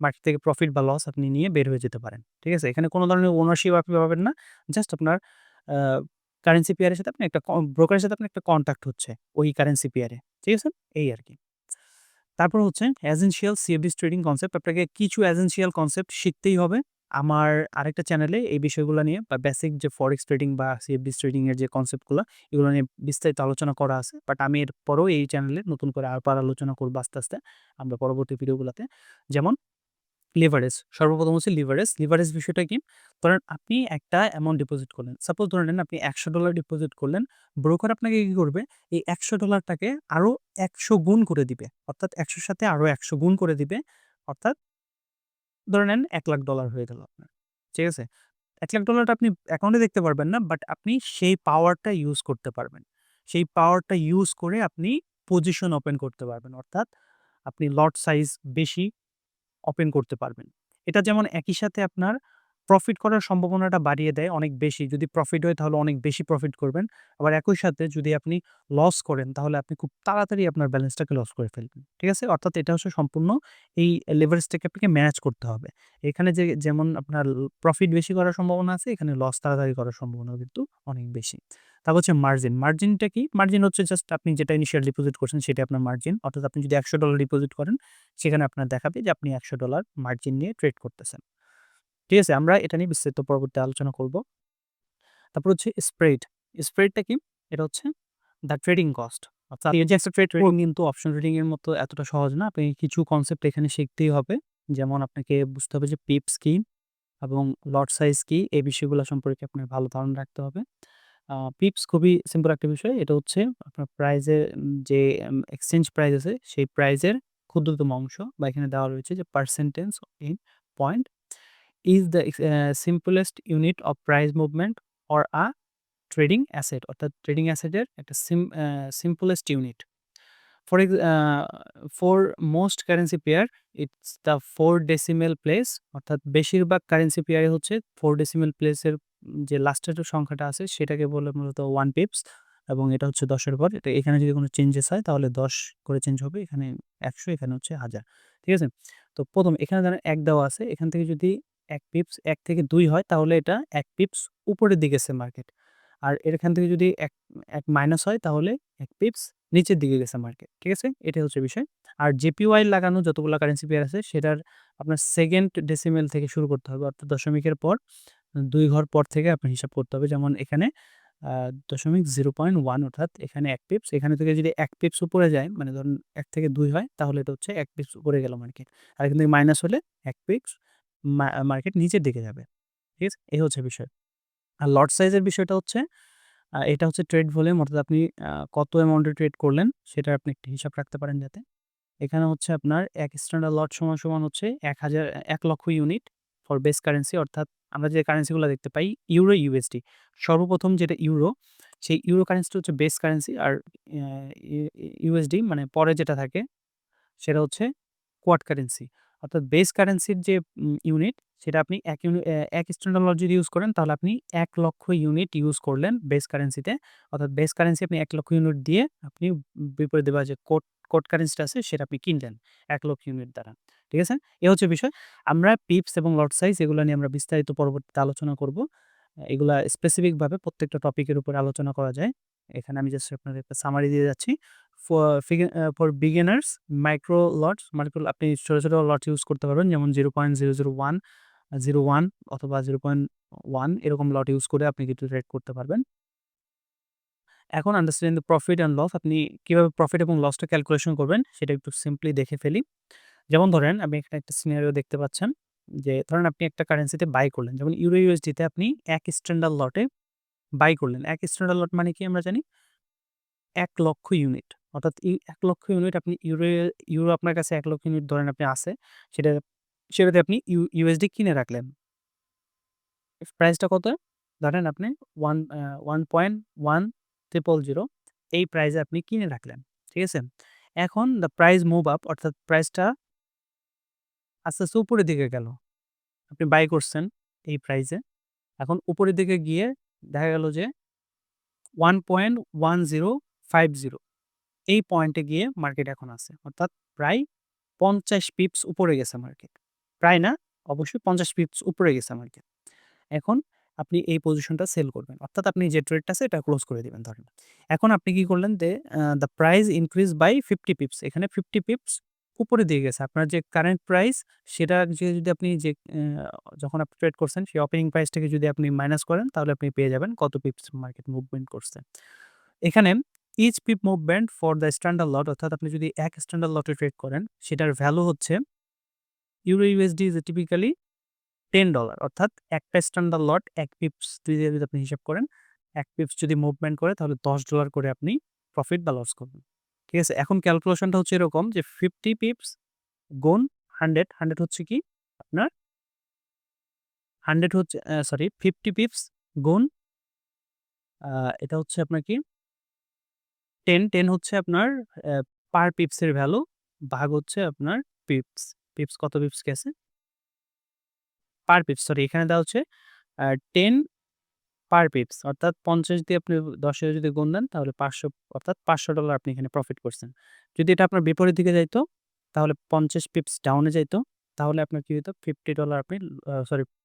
মার্কেট থেকে প্রফিট বা লস আপনি নিয়ে বের হয়ে যেতে পারেন। ঠিক আছে? এখানে কোনো ধরনের ওনারশিপ আপনি পাবেন না। জাস্ট আপনার আ কারেন্সি পেয়ারের সাথে আপনি একটা ব্রোকারের সাথে আপনার একটা কনট্যাক্ট হচ্ছে ওই কারেন্সি পেয়ারে। ঠিক আছে? এই আরকি। তারপর হচ্ছে এসেনশিয়াল সিএফডিস ট্রেডিং কনসেপ্ট। আপনাকে কিছু এসেনশিয়াল কনসেপ্ট শিখতেই হবে। আমার আরেকটা চ্যানেলে এই বিষয়গুলো নিয়ে বা বেসিক যে ফরেক্স ট্রেডিং বা সিএফডিস ট্রেডিং এর যে কনসেপ্টগুলো এগুলো নিয়ে বিস্তারিত আলোচনা করা আছে। বাট আমি এরপরেও এই চ্যানেলে নতুন করে আবার আলোচনা করব আস্তে, আস্তে আমরা পরবর্তী ভিডিওগুলোতে। যেমন লিভারেজ। সর্বপ্রথম হচ্ছে লিভারেজ। লিভারেজ বিষয়টা কি? ধরেন আপনি একটা অ্যামাউন্ট ডিপোজিট করলেন। সাপোজ ধরে নেন আপনি $১০০ ডিপোজিট করলেন। ব্রোকার আপনাকে কি করবে? এই $১০০ টাকে আরো ১০০ গুণ করে দিবে। অর্থাৎ ১০০ র সাথে আরো ১০০ গুণ করে দিবে। অর্থাৎ ধরে নেন $১,০০,০০০ হয়ে গেল আপনার। ঠিক আছে? $১,০০,০০০ টা আপনি অ্যাকাউন্টে দেখতে পারবেন না। বাট আপনি সেই পাওয়ারটা ইউজ করতে পারবেন। সেই পাওয়ারটা ইউজ করে আপনি পজিশন ওপেন করতে পারবেন। অর্থাৎ আপনি লট সাইজ বেশি ওপেন করতে পারবেন। এটা যেমন একই সাথে আপনার প্রফিট করার সম্ভাবনাটা বাড়িয়ে দেয় অনেক বেশি। যদি প্রফিট হয় তাহলে অনেক বেশি প্রফিট করবেন। আবার একই সাথে যদি আপনি লস করেন তাহলে আপনি খুব তাড়াতাড়ি আপনার ব্যালেন্সটাকে লস করে ফেলবেন। ঠিক আছে? অর্থাৎ এটা হচ্ছে সম্পূর্ণ এই লেভারেজটাকে আপনাকে ম্যানেজ করতে হবে। এখানে যেমন আপনার প্রফিট বেশি করার সম্ভাবনা আছে, এখানে লস তাড়াতাড়ি করার সম্ভাবনাও কিন্তু অনেক বেশি। তারপর হচ্ছে মার্জিন। মার্জিনটা কি? মার্জিন হচ্ছে জাস্ট আপনি যেটা ইনিশিয়াল ডিপোজিট করছেন সেটাই আপনার মার্জিন। অর্থাৎ আপনি যদি $১০০ ডিপোজিট করেন সেখানে আপনার দেখাবে যে আপনি $১০০ মার্জিন নিয়ে ট্রেড করতেছেন। ঠিক আছে? আমরা এটা নিয়ে বিস্তারিত পরবর্তী আলোচনা করব। তারপর হচ্ছে স্প্রেড। স্প্রেডটা কি? এটা হচ্ছে দ্য ট্রেডিং কস্ট। অর্থাৎ এই যে একটা ট্রেডিং কিন্তু অপশন ট্রেডিং এর মতো এতটা সহজ না। আপনি কিছু কনসেপ্ট এখানে শিখতেই হবে। যেমন আপনাকে বুঝতে হবে যে পিপস কি এবং লট সাইজ কি এই বিষয়গুলো সম্পর্কে আপনার ভালো ধারণা রাখতে হবে। পিপস খুবই সিম্পল একটা বিষয়। এটা হচ্ছে আপনার প্রাইজের যে এক্সচেঞ্জ প্রাইস আছে সেই প্রাইজের ক্ষুদ্রতম অংশ বা এখানে দেওয়া রয়েছে যে percentage in point is the simplest unit of price movement or a trading asset. অর্থাৎ ট্রেডিং অ্যাসেটের একটা simplest unit. For most currency pair it's the 4 decimal place. অর্থাৎ বেশিরভাগ কারেন্সি পেয়ারে হচ্ছে 4 ডেসিমেল প্লেসের যে লাস্টের সংখ্যাটা আছে সেটাকে বলে মূলত 1 পিপস এবং এটা হচ্ছে ১০ এর পর। এটা এখানে যদি কোনো চেঞ্জেস হয় তাহলে ১০ করে চেঞ্জ হবে। এখানে ১০০ এখানে হচ্ছে ১০০০। ঠিক আছে? তো ১ম এখানে ধরেন ১ দেওয়া আছে। এখান থেকে যদি ১ পিপস ১ থেকে ২ হয় তাহলে এটা ১ পিপস উপরের দিকে গেছে মার্কেট। আর এখান থেকে যদি ১ মাইনাস হয় তাহলে ১ পিপস নিচের দিকে গেছে মার্কেট। ঠিক আছে? এটাই হচ্ছে বিষয়। আর জেপিওয়াই লাগানো যতগুলা কারেন্সি পেয়ার আছে সেটার আপনার সেকেন্ড ডেসিমেল থেকে শুরু করতে হবে। অর্থাৎ দশমিকের পর ২ ঘর পর থেকে আপনার হিসাব করতে হবে। যেমন এখানে আ 0.01 অর্থাৎ এখানে ১ পিপস। এখানে থেকে যদি ১ পিপস উপরে যায় মানে ধরুন ১ থেকে ২ হয় তাহলে এটা হচ্ছে ১ পিপস উপরে গেল মার্কেট। আর এখান থেকে মাইনাস হলে ১ পিপস মার্কেট নিচের দিকে যাবে। ঠিক আছে? এই হচ্ছে বিষয়। আর লট সাইজের বিষয়টা হচ্ছে এটা হচ্ছে ট্রেড ভলিউম অর্থাৎ আপনি কত অ্যামাউন্টে ট্রেড করলেন সেটার আপনি একটা হিসাব রাখতে পারেন যাতে। এখানে হচ্ছে আপনার ১ স্ট্যান্ডার্ড লট সমান হচ্ছে ১,০০,০০০ ইউনিট ফর বেস কারেন্সি অর্থাৎ আমরা যে কারেন্সিগুলো দেখতে পাই ইউরো, ইউএসডি। সর্বপ্রথম যেটা ইউরো, সেই ইউরো কারেন্সিটা হচ্ছে বেস কারেন্সি আর আ ইউ ইউএসডি মানে পরে যেটা থাকে সেটা হচ্ছে কোয়াড কারেন্সি। অর্থাৎ বেস কারেন্সির যে ইউনিট সেটা আপনি ১ স্ট্যান্ডার্ড লট যদি ইউজ করেন তাহলে আপনি ১,০০,০০০ ইউনিট ইউজ করলেন বেস কারেন্সিতে। অর্থাৎ বেস কারেন্সি আপনি ১,০০,০০০ ইউনিট দিয়ে আপনি বিপরীতে বা যে কোড কারেন্সিটা আছে সেটা আপনি কিনলেন ১,০০,০০০ ইউনিট দ্বারা। ঠিক আছে? এ হচ্ছে বিষয়। আমরা পিপস এবং লট সাইজ এগুলা নিয়ে আমরা বিস্তারিত পরবর্তীতে আলোচনা করব। এগুলা স্পেসিফিক ভাবে প্রত্যেকটা টপিকের উপরে আলোচনা করা যায়। এখানে আমি জাস্ট আপনাদের একটা সামারি দিয়ে যাচ্ছি। ফর বিগিনার্স মাইক্রো আপনি ছোট, ছোট লট ইউজ করতে পারবেন। যেমন 0.001, 01 অথবা 0.1 এরকম লট ইউজ করে আপনি কিন্তু ট্রেড করতে পারবেন। এখন understanding the profit and loss আপনি কিভাবে প্রফিট এবং লসটা ক্যালকুলেশন করবেন সেটা একটু সিম্পলি দেখে ফেলি। যেমন ধরেন আপনি এখানে একটা সিনারিও দেখতে পাচ্ছেন যে ধরেন আপনি একটা কারেন্সিতে বাই করলেন। যেমন ইউরো ইউএসডিতে আপনি ১ স্ট্যান্ডার্ড লটে বাই করলেন। ১ স্ট্যান্ডার্ড লট মানে কি আমরা জানি? ১,০০,০০০ ইউনিট। অর্থাৎ এই ১,০০,০০০ ইউনিট আপনি ইউরো আপনার কাছে ১,০০,০০০ ইউনিট ধরেন আপনি আছে। সেটা সেটাতে আপনি ইউএসডি কিনে রাখলেন। প্রাইসটা কত? ধরেন আপনি 1.10000 এই প্রাইসে আপনি কিনে রাখলেন। ঠিক আছে? এখন দ্যা প্রাইস মুভ আপ অর্থাৎ প্রাইসটা আস্তে, আস্তে উপরের দিকে গেল। আপনি বাই করছেন এই প্রাইসে। এখন উপরের দিকে গিয়ে দেখা গেল যে 1.1050 এই পয়েন্টে গিয়ে মার্কেট এখন আছে। অর্থাৎ প্রায় ৫০ পিপস উপরে গেছে মার্কেট। প্রায় না, অবশ্যই ৫০ পিপস উপরে গেছে মার্কেট। এখন আপনি এই পজিশনটা সেল করবেন। অর্থাৎ আপনি যে ট্রেডটা আছে এটা ক্লোজ করে দিবেন ধরেন। এখন আপনি কি করলেন the price increase by 50 pips. এখানে 50 পিপস উপরে দিয়ে গেছে। আপনার যে কারেন্ট প্রাইস সেটা যদি আপনি যখন আপনি ট্রেড করছেন সেই ওপেনিং প্রাইস থেকে যদি আপনি মাইনাস করেন তাহলে আপনি পেয়ে যাবেন কত পিপস মার্কেট মুভমেন্ট করছে। এখানে each pip movement for the standard lot অর্থাৎ আপনি যদি ১ স্ট্যান্ডার্ড লটে ট্রেড করেন সেটার ভ্যালু হচ্ছে ইউরো ইউএসডি ইজ টিপিক্যালি $10 অর্থাৎ একটা স্ট্যান্ডার্ড লট ১ পিপস দিয়ে যদি আপনি হিসাব করেন, ১ পিপস যদি মুভমেন্ট করে তাহলে $10 করে আপনি প্রফিট বা লস করবেন। ঠিক আছে? এখন ক্যালকুলেশনটা হচ্ছে এরকম যে 50 পিপস গুণ 100, 100 হচ্ছে কি? আপনার 100 হচ্ছে 50 পিপস গুণ আ এটা হচ্ছে আপনার কি 10, 10 হচ্ছে আপনার পার পিপসের ভ্যালু ভাগ হচ্ছে আপনার পিপস। পিপস কত পিপস গেছে? পার পিপস এখানে দেওয়া হচ্ছে 10 পার পিপস অর্থাৎ ৫০ দিয়ে আপনি ১০ এর যদি গুণ দেন তাহলে ৫০০ অর্থাৎ $৫০০ আপনি এখানে প্রফিট করছেন। যদি এটা আপনার বিপরীত দিকে যাইতো তাহলে ৫০ পিপস ডাউনে যাইতো। তাহলে আপনার কি হইতো $50 আপনি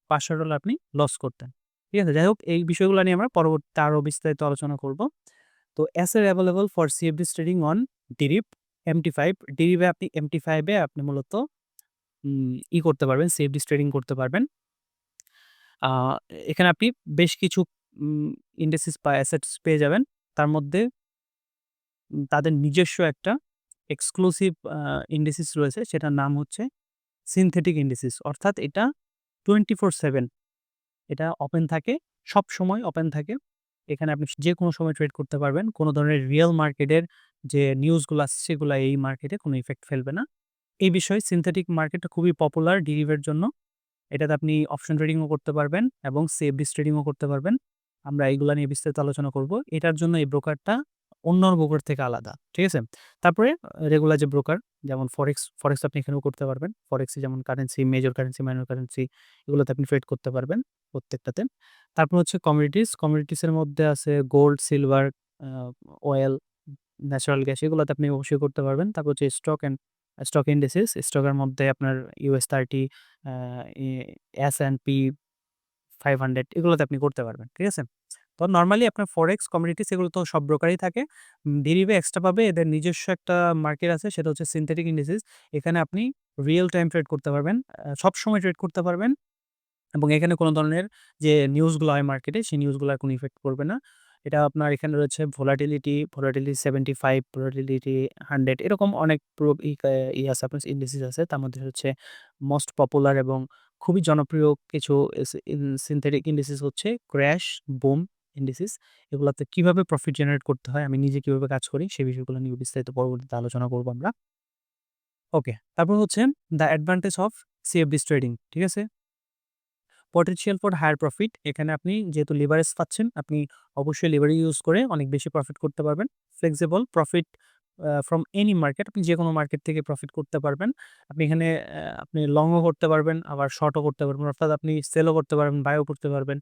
$৫০০ আপনি লস করতেন। ঠিক আছে? যাই হোক এই বিষয়গুলো নিয়ে আমরা পরবর্তীতে আরো বিস্তারিত আলোচনা করব। তো asset available for CFD trading on ডিরিপ MT5 ডিরিপে আপনি MT5 এ আপনি মূলত করতে পারবেন, সিএফডি ট্রেডিং করতে পারবেন। আ এখানে আপনি বেশ কিছু উম ইন্ডেসিস বা অ্যাসেটস পেয়ে যাবেন। তার মধ্যে তাদের নিজস্ব একটা এক্সক্লুসিভ ইন্ডেসিস রয়েছে সেটার নাম হচ্ছে সিনথেটিক ইন্ডেসিস। অর্থাৎ এটা 24/7 এটা ওপেন থাকে, সবসময় ওপেন থাকে। এখানে আপনি যেকোনো সময় ট্রেড করতে পারবেন। কোন ধরনের রিয়াল মার্কেটের যে নিউজগুলো আসছে সেগুলা এই মার্কেটে কোনো ইফেক্ট ফেলবে না। এই বিষয়ে সিনথেটিক মার্কেটটা খুবই পপুলার ডিরিভের জন্য। এটাতে আপনি অপশন ট্রেডিং ও করতে পারবেন এবং সিএফডিস ট্রেডিং ও করতে পারবেন। আমরা এগুলা নিয়ে বিস্তারিত আলোচনা করব। এটার জন্য এই ব্রোকারটা অন্য ব্রোকার থেকে আলাদা। ঠিক আছে? তারপরে রেগুলার যে ব্রোকার যেমন ফরেক্স আপনি এখানেও করতে পারবেন। ফরেক্সে যেমন currency, major currency, minor currency এগুলোতে আপনি ট্রেড করতে পারবেন প্রত্যেকটাতে। তারপর হচ্ছে কমোডিটিস এর মধ্যে আছে গোল্ড, সিলভার, আ অয়েল, ন্যাচারাল গ্যাস এগুলোতে আপনি অবশ্যই করতে পারবেন। তারপর হচ্ছে স্টক ইন্ডিসেস, স্টকের মধ্যে আপনার US 30 আ ই S&P 500 এগুলোতে আপনি করতে পারবেন। ঠিক আছে? তো নরমালি আপনার ফরেক্স, কমোডিটিস এগুলো তো সব ব্রোকারই থাকে। ডেরিভে এক্সট্রা পাবে এদের নিজস্ব একটা মার্কেট আছে সেটা হচ্ছে সিনথেটিক ইন্ডিসেস। এখানে আপনি রিয়াল টাইম ট্রেড করতে পারবেন। সবসময় ট্রেড করতে পারবেন। এবং এখানে কোন ধরনের যে নিউজগুলো হয় মার্কেটে, সেই নিউজগুলার কোনো ইফেক্ট পড়বে না। এটা আপনার এখানে রয়েছে ভোলাটিলিটি 75, ভোলাটিলিটি 100 এরকম অনেক প্রো ই কা ই আছে আপনার ইন্ডিসিস আছে। তার মধ্যে হচ্ছে মোস্ট পপুলার এবং খুবই জনপ্রিয় কিছু সিনথেটিক ইন্ডিসিস হচ্ছে ক্র্যাশ, বুম ইন্ডিসিস। এগুলাতে কিভাবে প্রফিট জেনারেট করতে হয়, আমি নিজে কিভাবে কাজ করি, সেই বিষয়গুলো নিয়ে বিস্তারিত পরবর্তীতে আলোচনা করব আমরা। ওকে। তারপর হচ্ছে দ্য অ্যাডভান্টেজ অফ সিএফডিস ট্রেডিং। ঠিক আছে? পটেনশিয়াল ফর হায়ার প্রফিট, এখানে আপনি যেহেতু লিভারেজ পাচ্ছেন, আপনি অবশ্যই লিভারেজ ইউজ করে অনেক বেশি প্রফিট করতে পারবেন। Flexible profit from any market, আপনি যেকোনো মার্কেট থেকে প্রফিট করতে পারবেন। আপনি এখানে আপনি লংও করতে পারবেন, আবার শর্টও করতে পারবেন, অর্থাৎ আপনি সেলও করতে পারবেন, বাইও করতে পারবেন।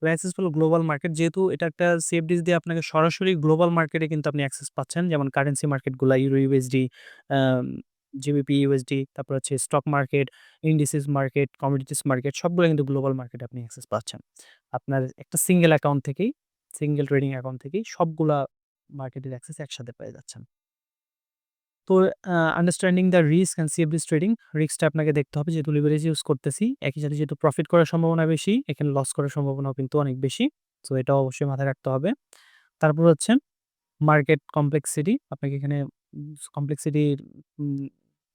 অ্যাক্সেসফুল গ্লোবাল মার্কেট, যেহেতু এটা একটা সিএফডিস দিয়ে আপনাকে সরাসরি গ্লোবাল মার্কেটে কিন্তু আপনি অ্যাক্সেস পাচ্ছেন, যেমন কারেন্সি মার্কেটগুলা ইউরো ইউএসডি, জিবিপি ইউএসডি, তারপর হচ্ছে stock market, indices market, commodities market, সবগুলো কিন্তু গ্লোবাল মার্কেটে আপনি অ্যাক্সেস পাচ্ছেন। আপনার একটা সিঙ্গেল অ্যাকাউন্ট থেকেই, সিঙ্গেল ট্রেডিং অ্যাকাউন্ট থেকেই সবগুলা মার্কেটের অ্যাক্সেস একসাথে পেয়ে যাচ্ছেন। তো understanding the risk and CFDs trading, রিস্কটা আপনাকে দেখতে হবে, যেহেতু লিভারেজ ইউজ করতেছি, একই সাথে যেহেতু প্রফিট করার সম্ভাবনা বেশি, এখানে লস করার সম্ভাবনাও কিন্তু অনেক বেশি। সো এটাও অবশ্যই মাথায় রাখতে হবে। তারপর হচ্ছে মার্কেট কমপ্লেক্সিটি, আপনাকে এখানে কমপ্লেক্সিটির উম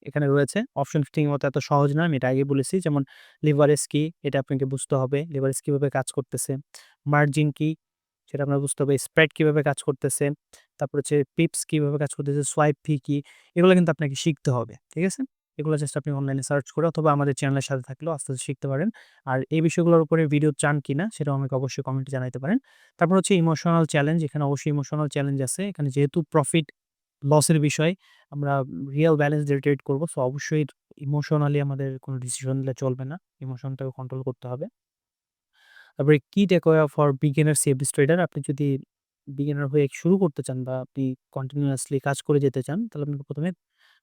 এখানে রয়েছে। অপশন ট্রেডিং এর মতো এত সহজ না, আমি এটা আগেই বলেছি। যেমন লিভারেজ কি, এটা আপনাকে বুঝতে হবে। লিভারেজ কিভাবে কাজ করতেছে। মার্জিন কি, সেটা আপনার বুঝতে হবে। স্প্রেড কিভাবে কাজ করতেছে। তারপর হচ্ছে পিপস কিভাবে কাজ করতেছে, সোয়াইপ ফি কি, এগুলো কিন্তু আপনাকে শিখতে হবে। ঠিক আছে? এগুলো জাস্ট আপনি অনলাইনে সার্চ করে অথবা আমাদের চ্যানেলের সাথে থাকলেও আস্তে, আস্তে শিখতে পারেন। আর এই বিষয়গুলোর উপরে ভিডিও চান কিনা সেটাও আমাকে অবশ্যই কমেন্টে জানাইতে পারেন। তারপর হচ্ছে ইমোশনাল চ্যালেঞ্জ, এখানে অবশ্যই ইমোশনাল চ্যালেঞ্জ আছে। এখানে যেহেতু প্রফিট লসের বিষয়, আমরা রিয়াল ব্যালেন্স দিয়ে ট্রেড করব। সো অবশ্যই ইমোশনালি আমাদের কোনো ডিসিশন নিলে চলবে না। ইমোশনটাকে কন্ট্রোল করতে হবে। তারপরে কি টেকঅ্যাওয়ে ফর বিগিনার সিএফডিস ট্রেডার, আপনি যদি বিগিনার হয়ে শুরু করতে চান বা আপনি কন্টিনিউয়াসলি কাজ করে যেতে চান, তাহলে আপনাকে ১ম এ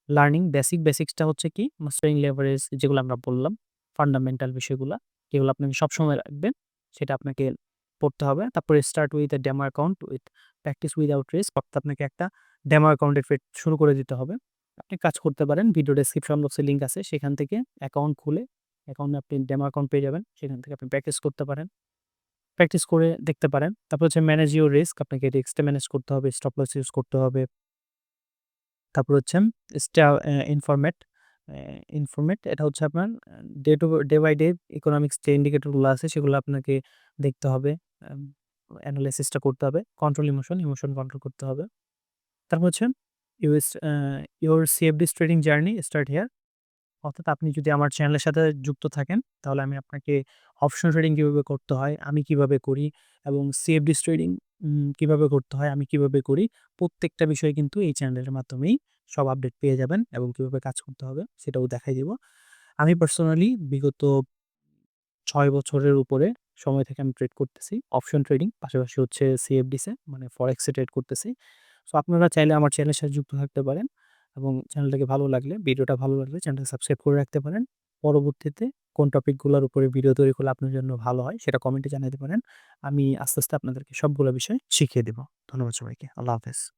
লার্নিং বেসিক্সটা হচ্ছে কি? মাস্টারিং লেভারেজ, যেগুলো আমরা বললাম, ফান্ডামেন্টাল বিষয়গুলা, যেগুলো আপনাকে সবসময় রাখবেন, সেটা আপনাকে পড়তে হবে। তারপরে start with a demo account with practice without risk, অর্থাৎ আপনাকে একটা ডেমো অ্যাকাউন্টে ট্রেড শুরু করে দিতে হবে। আপনি কাজ করতে পারেন। ভিডিও ডেসক্রিপশন বক্সে লিঙ্ক আছে। সেখান থেকে অ্যাকাউন্ট খুলে অ্যাকাউন্টে আপনি ডেমো অ্যাকাউন্ট পেয়ে যাবেন। সেখান থেকে আপনি প্র্যাকটিস করতে পারেন। প্র্যাকটিস করে দেখতে পারেন। তারপর হচ্ছে ম্যানেজ ইউর রিস্ক, আপনাকে রিস্কটা ম্যানেজ করতে হবে, স্টপ লস ইউজ করতে হবে। তারপর হচ্ছে স্টা ইনফরমেট, ইনফরমেট, এটা হচ্ছে আপনার ডে বাই ডে ইকোনমিক্স যে ইন্ডিকেটর গুলো আছে সেগুলো আপনাকে দেখতে হবে। আম এনালাইসিসটা করতে হবে। কন্ট্রোল ইমোশন কন্ট্রোল করতে হবে। তারপর হচ্ছে US your CFDs trading journey start here, অর্থাৎ আপনি যদি আমার চ্যানেলের সাথে যুক্ত থাকেন, তাহলে আমি আপনাকে অপশন ট্রেডিং কিভাবে করতে হয়, আমি কিভাবে করি, এবং সিএফডিস ট্রেডিং কিভাবে করতে হয়, আমি কিভাবে করি, প্রত্যেকটা বিষয় কিন্তু এই চ্যানেলের মাধ্যমেই সব আপডেট পেয়ে যাবেন, এবং কিভাবে কাজ করতে হবে সেটাও দেখাই দিব। আমি পার্সোনালি বিগত ৬ বছরের উপরে সময় থেকে আমি ট্রেড করতেছি। অপশন ট্রেডিং, পাশাপাশি হচ্ছে সিএফডিস এ মানে ফরেক্স এ ট্রেড করতেছি। সো আপনারা চাইলে আমার চ্যানেলের সাথে যুক্ত থাকতে পারেন, এবং চ্যানেলটাকে ভালো লাগলে, ভিডিওটা ভালো লাগলে চ্যানেলটা সাবস্ক্রাইব করে রাখতে পারেন। পরবর্তীতে কোন টপিক গুলার উপরে ভিডিও তৈরি করলে আপনার জন্য ভালো হয় সেটা কমেন্টে জানাতে পারেন। আমি আস্তে, আস্তে আপনাদেরকে সবগুলো বিষয় শিখিয়ে দিব। ধন্যবাদ সবাইকে। আল্লাহ হাফেজ।